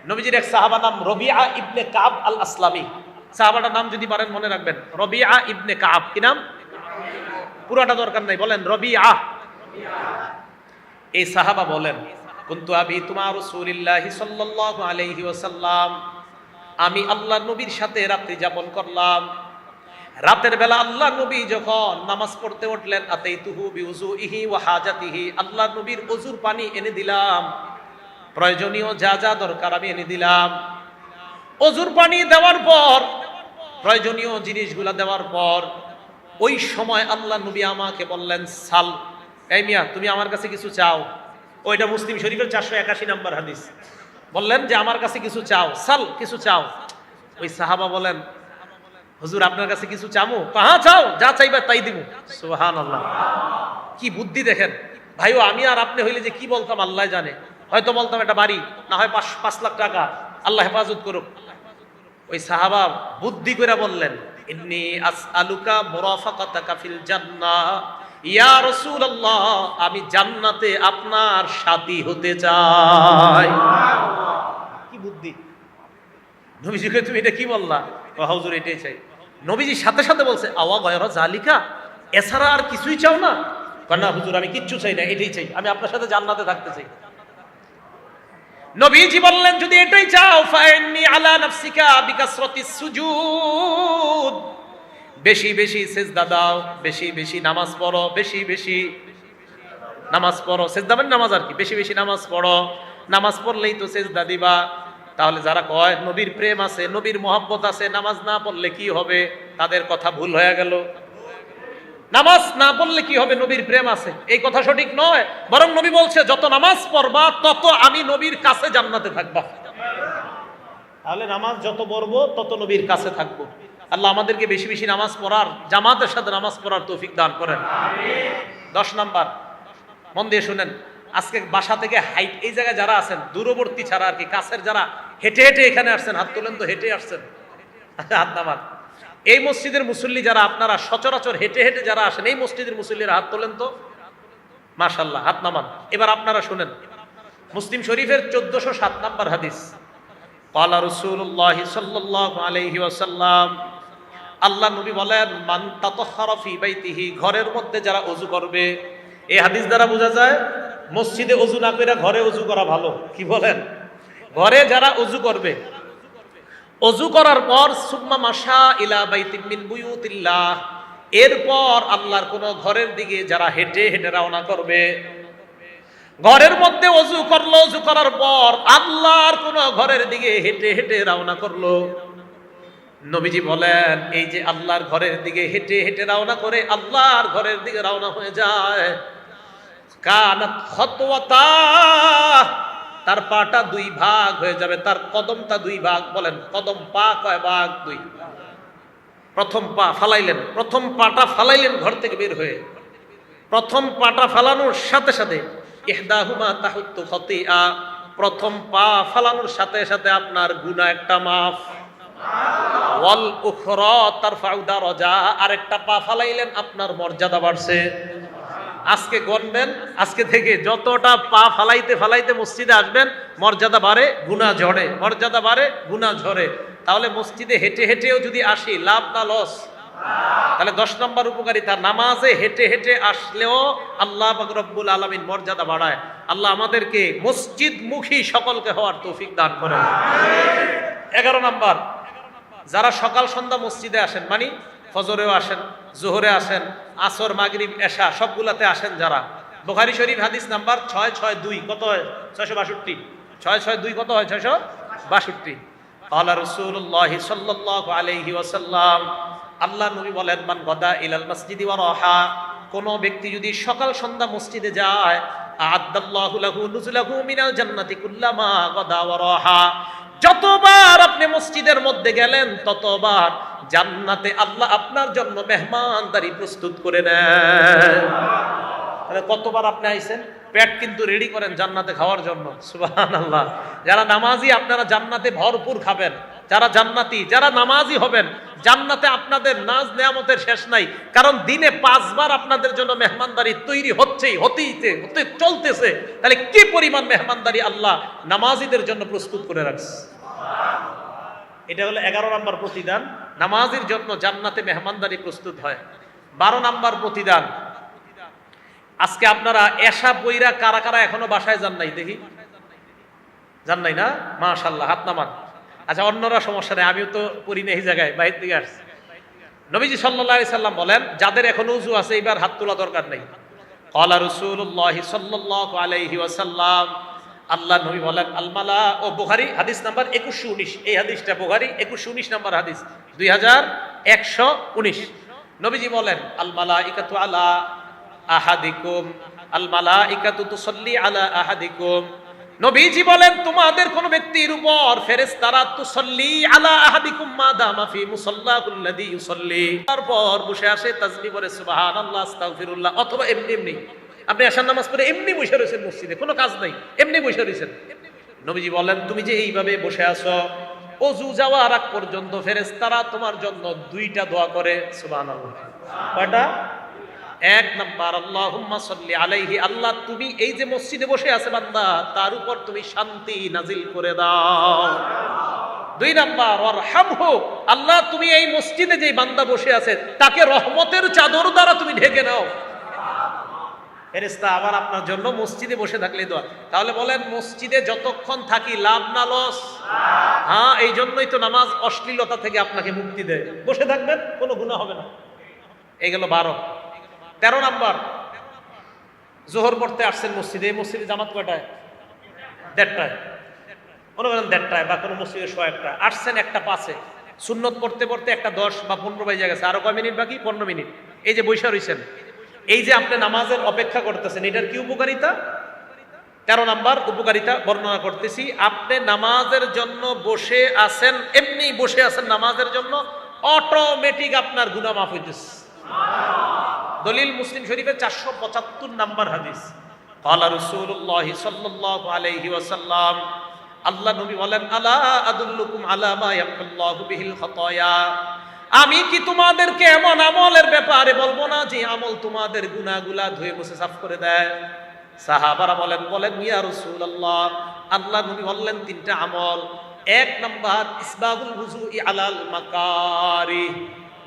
নবীজির এক সাহাবা নাম রবিআ ইবনে কাব আল আসলামি। সাহাবাটার নাম যদি পারেন মনে রাখবেন, রবিআ ইবনে কাব। কি নাম? পুরাটা দরকার নাই, বলেন রবিআ। এই সাহাবা বলেন, কুনতু আবিতু মা রাসূলিল্লাহি সাল্লাল্লাহু আলাইহি ওয়াসাল্লাম। আমি আল্লাহর নবীর সাথে রাত্রি যাপন করলাম। রাতের বেলা আল্লাহর নবী যখন নামাজ পড়তে উঠলেন, আতাইতুহু বিউযুইহি ওয়া হাজাতিহি। আল্লাহর নবীর ওযুর পানি এনে দিলাম, প্রয়োজনীয় যা যা দরকার আমি এনে দিলাম। ওযুর পানি দেওয়ার পর, প্রয়োজনীয় জিনিসগুলা দেওয়ার পর, ওই সময় আল্লাহ নবী আমাকে বললেন, সাল। এই মিয়া, তুমি আমার কাছে কিছু চাও। ওইটা মুসলিম শরীফের 481 নম্বর হাদিস। বললেন যে আমার কাছে কিছু চাও, সাল, কিছু চাও। ওই সাহাবা বলেন, হুজুর আপনার কাছে কিছু চামু? হ্যাঁ চাও, যা চাইবা তাই দিব। সুবহানাল্লাহ। কি বুদ্ধি দেখেন ভাইও। আমি আর আপনি হইলে যে কি বলতাম আল্লাহ জানে। হয়তো বলতাম একটা বাড়ি, না হয় 5 লাখ টাকা, আল্লাহ হেফাজত করুক। ওই সাহাবা বুদ্ধি করে বললেন, ইন্নী আসআলুকা মুরাফাকাতাকা ফিল জান্নাহ ইয়া রাসূলুল্লাহ। আমি জান্নাতে আপনার সাথী হতে চাই। কি বুদ্ধি! নবীজিকে তুমি এটা কি বললা? হুজুর এটাই চাই। নবীজি সাথে সাথে বলছে, আওয়া গায়রা জালিকা, এছাড়া আর কিছুই চাও না? না হুজুর, আমি কিচ্ছু চাই না, এটাই চাই, আমি আপনার সাথে জান্নাতে থাকতে চাই। নবীজি বললেন, যদি এটাই চাও, ফাইন্নি আলা নাফসিকা বিকাসরাতিস সুজুদ। বেশি বেশি সিজদা দাও, বেশি বেশি নামাজ পড়ো, বেশি বেশি নামাজ পড়ো। সিজদা মানে নামাজ আর কি। বেশি বেশি নামাজ পড়ো। নামাজ পড়লেই তো সিজদা দিবা। তাহলে যারা কয় নবীর প্রেম আছে, নবীর মহব্বত আছে, নামাজ না পড়লে কি হবে, তাদের কথা ভুল হয়ে গেল। নামাজ না পড়লে কি হবে, নবীর প্রেম আছে, এই কথা সঠিক নয়। বরং নবী বলছে, যত নামাজ পড়বা তত আমি নবীর কাছে জান্নাতে থাকবা। তাহলে নামাজ যত পড়বো তত নবীর কাছে থাকবো। আল্লাহ আমাদেরকে বেশি বেশি নামাজ পড়ার, জামাতের সাথে নামাজ পড়ার তৌফিক দান করেন। 10 নাম্বার, মন দিয়ে শুনেন। আজকে বাসা থেকে হাইট, এই জায়গায় যারা আছেন, দূরবর্তী ছাড়া আর কি, কাছের যারা হেঁটে হেঁটে এখানে আসছেন, হাত তোলেন তো। হেঁটে আসছেন, হাত নামান। এই মসজিদের মুসল্লি যারা, আপনারা সচরাচর হেঁটে হেঁটে যারা আসেন, এই মসজিদের মুসল্লিরা হাত তোলেন তো। মাশাআল্লাহ, হাত নামান। এবার আপনারা শুনেন, মুসলিম শরীফের 1407 নাম্বার হাদিস। ক্বালা রাসূলুল্লাহ সাল্লাল্লাহু আলাইহি ওয়াসাল্লাম, আল্লাহ নবী বলেন, মান তাতাহহারা ফি বাইতিহি, ঘরের মধ্যে যারা ওযু করবে। এই হাদিস দ্বারা বোঝা যায় মসজিদে ওযু না করে ঘরে ওযু করা ভালো। কি বলেন? ঘরে যারা ওযু করবে, ওযু করার পর সুম্মা মাশা ইলা বাইতিম মিন বুয়ুতিল্লাহ, এরপর আল্লাহর কোন ঘরের দিকে যারা হেঁটে হেঁটে রওনা করবে। ঘরের মধ্যে ওযু করলো, ওযু করার পর আল্লাহর কোন ঘরের দিকে হেঁটে হেঁটে রওনা করলো। নবীজি বলেন, এই যে আল্লাহর ঘরের দিকে হেঁটে হেঁটে রওনা করে আল্লাহর ঘরের দিকে রওনা হয়ে যায়, কানাত খাতওয়াতা, তার পাটা দুই ভাগ হয়ে যাবে, তার কদমটা দুই ভাগ। বলেন কদম পা কয় ভাগ? দুই। প্রথম পা ফালাইলেন, প্রথম পাটা ফালাইলেন ঘর থেকে বের হয়ে। প্রথম পাটা ফালানোর সাথে সাথে ইহদাহুমা তাহুত্তু খতিআ, প্রথম পা ফালানোর সাথে সাথে আপনার গুনাহ একটা মাফ। ওয়াল উখরা তারফাউ দারাজা, আরেকটা পা ফালাইলেন আপনার মর্যাদা বাড়ছে। আজকে গণবেন, আজকে থেকে যতটা পা ফালাইতে ফালাইতে মসজিদে আসবেন মর্যাদা বাড়ে গুনাহ ঝরে, মর্যাদা বাড়ে গুনাহ ঝরে। তাহলে মসজিদে হেঁটে হেঁটেও যদি আসি লাভ না লস? তাহলে 10 নম্বর উপকারিতা, নামাজে হেঁটে হেঁটে আসলেও আল্লাহ পাক রব্বুল আলামিন মর্যাদা বাড়ায়। আল্লাহ আমাদেরকে মসজিদমুখী সকলকে হওয়ার তৌফিক দান করেন। 11 নম্বর, যারা সকাল সন্ধ্যা মসজিদে আসেন, মানে ফজরেও আসেন, জোহরে আসেন, আসর, মাগরিব, এশা সবগুলাতে আসেন যারা, বুখারী শরীফ হাদিস নাম্বার 662, কত হয়? 662। 662 কত হয়? 662। ক্বালা রাসূলুল্লাহ সাল্লাল্লাহু আলাইহি ওয়াসাল্লাম, আল্লাহ নবী বলেন, মান গাদা ইলাল মসজিদি ওয়া রাহা, কোন ব্যক্তি যদি সকাল সন্ধ্যা মসজিদে যায়, আ'আদাল্লাহু লাহু নুজুলাহু মিনাল জান্নাতি কুল্লামা গাদা ওয়া রাহা, যতবার আপনি মসজিদের মধ্যে গেলেন ততবার জান্নাতে আল্লাহ আপনার জন্য মেহমানদারি প্রস্তুত করে নেন। তাহলে কতবার আপনি আইছেন? পেট কিন্তু রেডি করেন জান্নাতে খাওয়ার জন্য। সুবহানাল্লাহ। যারা নামাজি আপনারা জান্নাতে ভরপুর খাবেন। যারা জান্নাতি, যারা নামাজি হবেন, জান্নাতে আপনাদের নাজ নেয়ামতের শেষ নাই। কারণ দিনে 5 বার আপনাদের জন্য মেহমানদারি তৈরি হচ্ছেই, হতে চলতেছে। তাহলে কি পরিমাণ মেহমানদারি আল্লাহ নামাজিদের জন্য প্রস্তুত করে রাখছে। এটা হলো 11 নম্বর প্রতিদান, নামাজির জন্য জান্নাতে মেহমানদারি প্রস্তুত হয়। 12 নম্বর প্রতিদান, আজকে আপনারা এশা পইরা কারা কারা এখনো বাসায় যান নাই? দেখি, যান নাই না? মাশাআল্লাহ, হাত নামান। আচ্ছা, অন্যরা সমস্যা নেই, আমিও তো পড়ি না এই জায়গায়, বাইরে থেকে আসছি। নবীজি সাল্লাল্লাহু আলাইহি সাল্লাম বলেন, যাদের এখনো উযু আছে এবার হাত তোলা দরকার নেই। ক্বালা রাসূলুল্লাহ সাল্লাল্লাহু আলাইহি ওয়াসাল্লাম, আল্লাহ নবী বলেন, আল মালা, ও বুখারী হাদিস নাম্বার 2119, এই হাদিসটা বুখারী 2119 নম্বর হাদিস, 2119। নবীজি বলেন, আল মালাইকাতু আলা আহাদিকুম, আল মালাইকাতু তুসাল্লি আলা আহাদিকুম, নবীজি বলেন তোমাদের কোন ব্যক্তির উপর ফেরেশতারা তুসাল্লি আলা আহাদিকুম মা দামা ফি মুসাল্লাহুল্লাযী ইউসাল্লি, তারপর বসে আসে তাসবিহ পড়ে সুবহানাল্লাহ আস্তাগফিরুল্লাহ, অথবা এমনি এমনি আপনি এশার নামাজ পড়ে এমনি বসে রয়েছেন মসজিদে, কোনো কাজ নাই, এমনি বসে রয়েছেন। নবীজি বলেন তুমি যে এইভাবে বসে আছো, ওযু যাওয়ার আগ পর্যন্ত ফেরেশতারা তোমার জন্য 2টা দোয়া করে। সুবহানাল্লাহ। কয়টা? 1 নাম্বার, আল্লাহুম্মা সাল্লি আলাইহি, আল্লাহ তুমি এই যে মসজিদে বসে আছে বান্দা, তার উপর তুমি শান্তি নাজিল করে দাও। 2 নাম্বার, ওয়ারহামহু, আল্লাহ তুমি এই মসজিদে যে বান্দা বসে আছে তাকে রহমতের চাদর দ্বারা তুমি ঢেকে নাও। ফেরেশতা আবার আপনার জন্য মসজিদে বসে থাকলে দোয়া। তাহলে বলেন মসজিদে যতক্ষণ থাকি লাভ না লস? হ্যাঁ, এই জন্যই তো নামাজ অশ্লীলতা থেকে আপনাকে মুক্তি দেয়। বসে থাকবেন, কোনো গুনাহ হবে না। এই গেল 12। 13 নাম্বার, জোহর পড়তে আসছেন মসজিদে, এই মসজিদে জামাত কয়টায়? 1:30টায়, মনে করেন 1:30টায়, বা কোনো মসজিদে 1:01টা আসছেন, 1:05-এ সুন্নত পড়তে পড়তে 1:10 বা 15 বেজে গেছে, আরো কয় মিনিট বাকি? 15 মিনিট। এই যে বৈশা রয়েছেন, এই যে আপনি নামাজের অপেক্ষা করতেছেন, এটার কি উপকারিতা? 13 নাম্বার উপকারিতা বর্ণনা করতেছি। আপনি নামাজের জন্য বসে আছেন, এমনি বসে আছেন নামাজের জন্য, অটোমেটিক আপনার গুনাহ মাফ হইতেছে। দলিল মুসলিম শরীফের 475 নাম্বার হাদিস। ক্বালা রাসূলুল্লাহ সাল্লাল্লাহু আলাইহি ওয়াসাল্লাম, আল্লাহ নবী বলেন, আলা আদুল্লুকুম আলা মা ইয়ামহুল্লাহু বিহিল খাতায়া, আমি কি তোমাদেরকে এমন আমলের ব্যাপারে বলবো না যে আমল তোমাদের গুনাহগুলা ধুয়ে মুছে সাফ করে দেয়? সাহাবারা বলেন ইয়া রাসূলুল্লাহ, আল্লাহ নবী বললেন 3টা আমল। 1 নাম্বার, ইসবাগুল wudu'i আলাল মাকারিহ,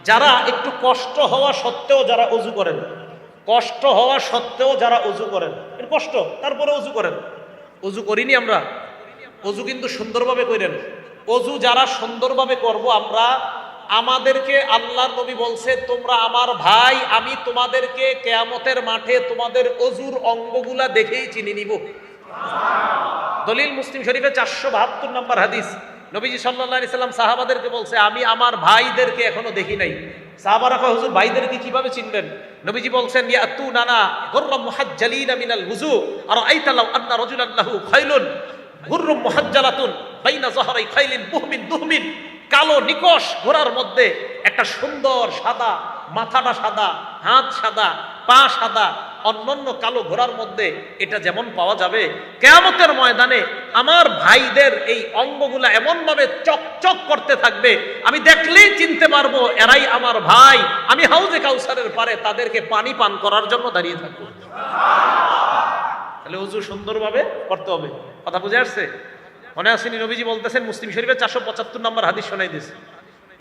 যারা একটু কষ্ট হওয়া সত্ত্বেও যারা ওযু করেন, কষ্ট হওয়া সত্ত্বেও যারা ওযু করেন, এর কষ্ট তারপরে ওযু করেন। ওযু করিনি আমরা, ওযু কিন্তু সুন্দরভাবে করেন। ওযু যারা সুন্দরভাবে করব আমরা, আমাদেরকে আল্লাহর নবী বলছে তোমরা আমার ভাই, আমি তোমাদেরকে কিয়ামতের মাঠে তোমাদের ওযুর অঙ্গগুলা দেখেই চিনি নিব। দলিল মুসলিম শরীফে 472 নম্বর হাদিস। নবীজি সাল্লাল্লাহু আলাইহি সাল্লাম সাহাবাদেরকে বলছে আমি আমার ভাইদেরকে এখনো দেখি নাই। সাহাবারা কয় হুজুর ভাইদেরকে কিভাবে চিনবেন? নবীজি বলছেন ইয়াতুনানা গুররাম মুহাজ্জালিনা মিনাল ওযু আরাআইতা লাউ আন্না রাজুলান লাহু খাইলুন গুররুম মুহাজ্জালাতুন বাইনা যাহরাই খাইলিন বুহমিন দুহমিন, কালো নিকশ ঘোড়ার মধ্যে একটা সুন্দর সাদা, মাথাটা সাদা, হাত সাদা, পা সাদা, অন্যান্য কালো ঘোড়ার মধ্যে এটা যেমন পাওয়া যাবে, কিয়ামতের ময়দানে আমার ভাইদের এই অঙ্গগুলা এমন ভাবে চকচক করতে থাকবে, আমি দেখলেই চিনতে পারবো এরাই আমার ভাই। আমি হাউজে কাউসারের পারে তাদেরকে পানি পান করার জন্য দাঁড়িয়ে থাকবো। তাহলে ওযু সুন্দরভাবে করতে হবে। কথা বুঝে আসছে? মনে আসেনি নবীজি বলতেছেন, মুসলিম শরীফের 475 নম্বর হাদিস শোনাই দিয়েছে,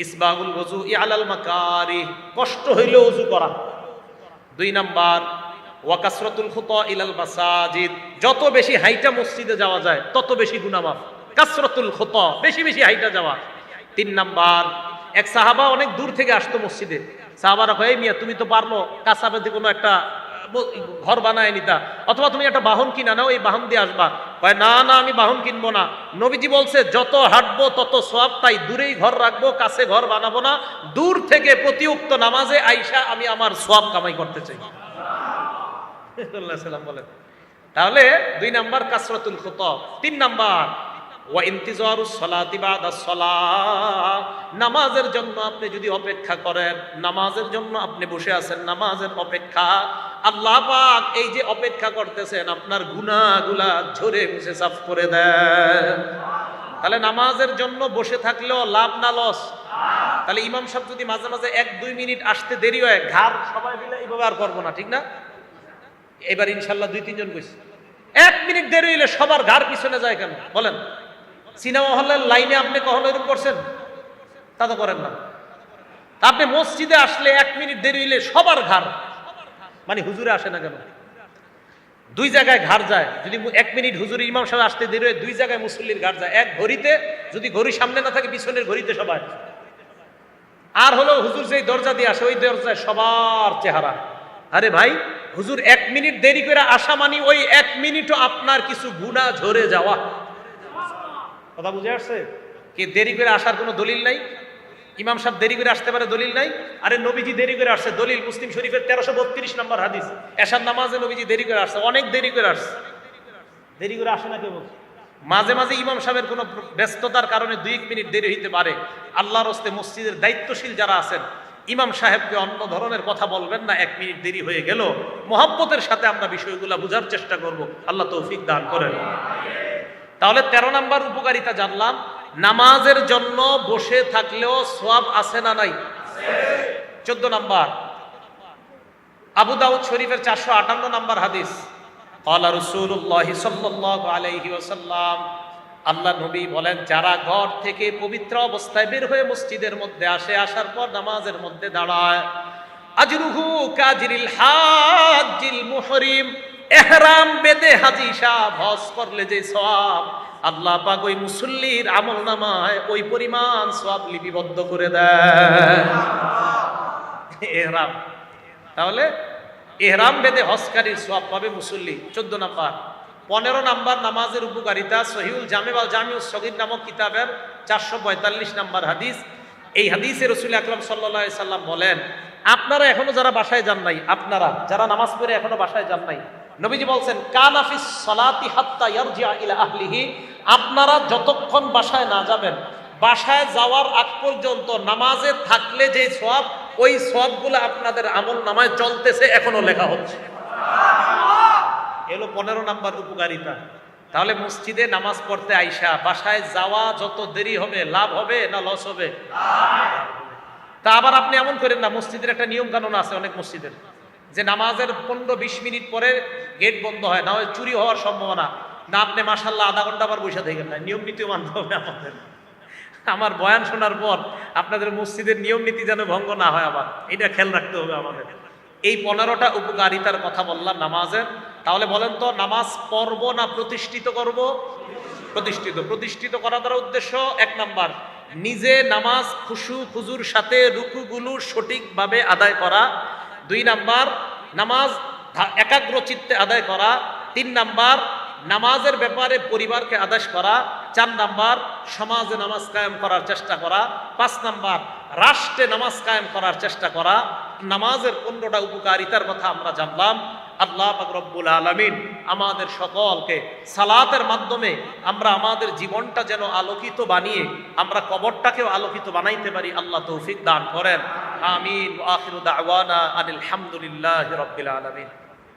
ইসবাগুল ওযু আলাল মাকারিহ, কষ্ট হইলে ওযু করা। 2 নাম্বার ওয়া কাসরাতুল খুতা ইলাল মাসাজিদ, যত বেশি হাইটা মসজিদে যাওয়া যায় তত বেশি গুনাহ মাফ। কাসরাতুল খুতা, বেশি বেশি হাইটা যাওয়া। 3 নাম্বার, এক সাহাবা অনেক দূর থেকে আসতো মসজিদে, সাহাবারা কয়, মিয়া তুমি তো পারলো কাসাবেতে কোনো একটা ঘর বানায় নিতা, অথবা তুমি একটা বাহন কিনা নাও, এই বাহন দিয়ে আসবা। কয় না না, আমি বাহন কিনবো না, নবীজি বলছে যত হাঁটবো তত সওয়াব, তাই দূরেই ঘর রাখবো, কাছে ঘর বানাবো না, দূর থেকে প্রতি উক্ত নামাজে আইসা আমি আমার সওয়াব কামাই করতে চাই। বলেন। তাহলে 2 নাম্বার কাসরাতুল খুতা। 3 নাম্বার ওয়া ইন্তিজারুস সালাতি বাদাস সালাহ, নামাজের জন্য আপনি যদি অপেক্ষা করেন, নামাজের জন্য আপনি বসে আছেন, নামাজের অপেক্ষা, আল্লাহ পাক এই যে অপেক্ষা করতেছেন আপনার গুনাহগুলা ঝরে মুছে সাফ করে দেন। তাহলে নামাজের জন্য বসে থাকলেও লাভ না লস? তাহলে ইমাম সাহেব যদি মাঝে মাঝে 1-2 মিনিট আসতে দেরি হয়, ঘাড় সবাই মিলে এইভাবে আর করবো না, ঠিক না? এবার ইনশাল্লাহ 2-3 জন কইছে 1 মিনিট দেরি হইলে সবার ঘাড় পিছনে যায় কেন বলেন? সিনেমা হলের লাইনে আপনি কখনো এরকম করছেন? তা তো করেন না। আপনি মসজিদে আসলে 1 মিনিট দেরি হইলে সবার ঘাড়, মানে হুজুরে আসে না কেন? 2 জায়গায় ঘাড় যায়। যদি 1 মিনিট হুজুর ইমাম সাহেব আসতে দেরি হয়, 2 জায়গায় মুসল্লির ঘাড় যায়। এক ঘড়িতে, যদি ঘড়ি সামনে না থাকে পিছনের ঘড়িতে সবাই। আর হলো হুজুর যেই দরজা দিয়ে আসে ওই দরজায় সবার চেহারা। আরে ভাই, হুজুর 1 মিনিট দেরি করে আসা মানে ওই 1 মিনিটও আপনার কিছু গুনাহ ঝরে যাওয়া। কথা বুঝে আসছে? কি দেরি করে আসার কোনো দলিল নাই? ইমাম সাহেব দেরি করে আসতে পারে, দলিল নাই? আরে নবীজি দেরি করে আসছে, দলিল মুসলিম শরীফের 1332 নম্বর হাদিস, এশার নামাজে নবীজি দেরি করে আসছে, অনেক দেরি করে আসছে। দেরি করে আসে না কেবল, মাঝে মাঝে ইমাম সাহেবের কোনো ব্যস্ততার কারণে 2 মিনিট দেরি হইতে পারে। আল্লাহর হস্তে মসজিদের দায়িত্বশীল যারা আছেন, ইমাম সাহেবকে অন্য ধরনের কথা বলবেন না, 1 মিনিট দেরি হয়ে গেল। মুহাব্বতের সাথে আমরা বিষয়গুলো বোঝার চেষ্টা করব, আল্লাহ তৌফিক দান করেন। তাহলে 13 নাম্বার উপকারিতা জানলাম, নামাজের জন্য বসে থাকলেও সওয়াব আছে না নাই? 14 নাম্বার আবু দাউদ শরীফের 458 নাম্বার হাদিস, ক্বালা রাসূলুল্লাহ সাল্লাল্লাহু আলাইহি ওয়াসাল্লাম, আল্লাহ নবী বলেন, যারা ঘর থেকে পবিত্র অবস্থায় বের হয়ে মসজিদের মধ্যে আসে, আসার পর নামাজের মধ্যে দাঁড়ায়, আজরুহু কাজরিল হাজ্জিল মুহরিম, ইহরাম বেঁধে হাজী সাহেব হজ করলে যে সওয়াব, আল্লাহ পাক ওই মুসল্লির আমলনামায় ওই পরিমাণ সওয়াব লিপিবদ্ধ করে দেন। ইহরাম, তাহলে ইহরাম বেঁধে হজকারীর সওয়াব পাবে মুসল্লি। 14 নাম্বার। 15 নাম্বার নামাজের উপকারিতা, সহিহুল জামে ওয়াল জামিউস সগীর নামক কিতাবের 445 নাম্বার হাদিস। এই হাদিসে রাসূল আকরাম সাল্লাল্লাহু আলাইহি সাল্লাম বলেন, আপনারা এখনো যারা বাসায় যান নাই, আপনারা যারা নামাজ পড়ে এখনো বাসায় যান নাই, নবীজি বলছেন, কানা ফিস সালাতি হাত্তা ইয়ারজিআ ইলা আহলিহি, আপনারা যতক্ষণ বাসায় না যাবেন, বাসায় যাওয়ার আগ পর্যন্ত নামাজে থাকলে যে সওয়াব, ওই সওয়াবগুলো আপনাদের আমল নামায় চলতেছে, এখনো লেখা হচ্ছে। এলো 15 নাম্বার উপকারিতা। তাহলে মসজিদে নামাজ পড়তে আইসা বাসায় যাওয়া যত দেরি হবে, লাভ হবে না লস হবে? তা আবার আপনি এমন করেন না, মসজিদের একটা নিয়ম কানুন আছে অনেক মসজিদের, যে নামাজের 15-20 মিনিট পরে গেট বন্ধ হয়, না হয় চুরি হওয়ার সম্ভাবনা, না আপনি মাশাআল্লাহ আধা ঘন্টা আবার বসে থাকেন না। নিয়ম নীতিও মানতে হবে আমাদের। আমার বয়ান শোনার পর আপনাদের মসজিদের নিয়ম নীতি যেন ভঙ্গ না হয়, আবার এটা খেয়াল রাখতে হবে আমাদের। এই 15টা উপকারিতার কথা বললাম নামাজের। তাহলে বলেন তো, নামাজ পড়ব না প্রতিষ্ঠিত করব? প্রতিষ্ঠিত। প্রতিষ্ঠিত করা দ্বারা উদ্দেশ্য, 1 নাম্বার, নিজে নামাজ খুশু খুজুর সাথে রুকুগুলো সঠিকভাবে আদায় করা। 2 নাম্বার, নামাজ একাগ্র চিত্তে আদায় করা। 3 নাম্বার, নামাজের ব্যাপারে পরিবারকে আদেশ করা। 4 নাম্বার, সমাজে নামাজ কায়েম করার চেষ্টা করা। 5 নাম্বার, রাষ্ট্রে নামাজ কায়েম করার চেষ্টা করা। নামাজের 15টা উপকারিতার কথা আমরা জানলাম। আল্লাহ পাক রব্বুল আলামিন আমাদের সকলকে সালাতের মাধ্যমে আমরা আমাদের জীবনটা যেন আলোকিত বানিয়ে আমরা কবরটাকেও আলোকিত বানাইতে পারি, আল্লাহ তৌফিক দান করেন। আমিন। ওয়া আখিরু দাওয়ানা আনিল হামদুলিল্লাহি রাব্বিল আলামিন।